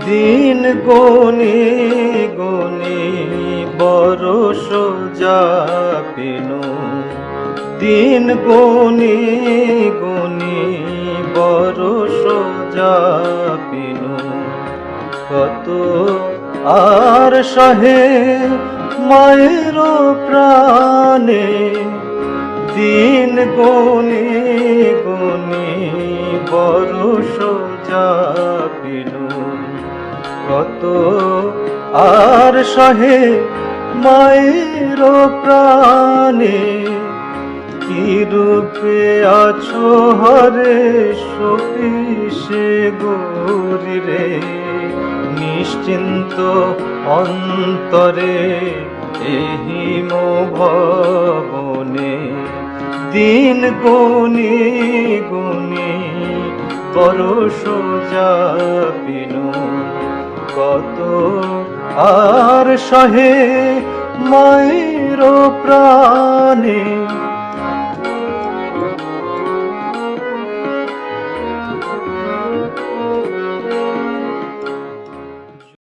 দিন গনি গনি বড় সোজা পেনু, দিন গনি গনি বড় সোজা পেনু। কত আর সহে মায়ের প্রাণে, দিন গনি গনি বড় সোজা পেনু। কত আর সহে মায়ের প্রাণে, কি রূপে আছো হরে সপিসে গৌরী রে। নিশ্চিন্ত অন্তরে এহিম ভবনে, দিন গনি গনি বড় সোজা পেনু। কত আর সহে মায়ের প্রাণে।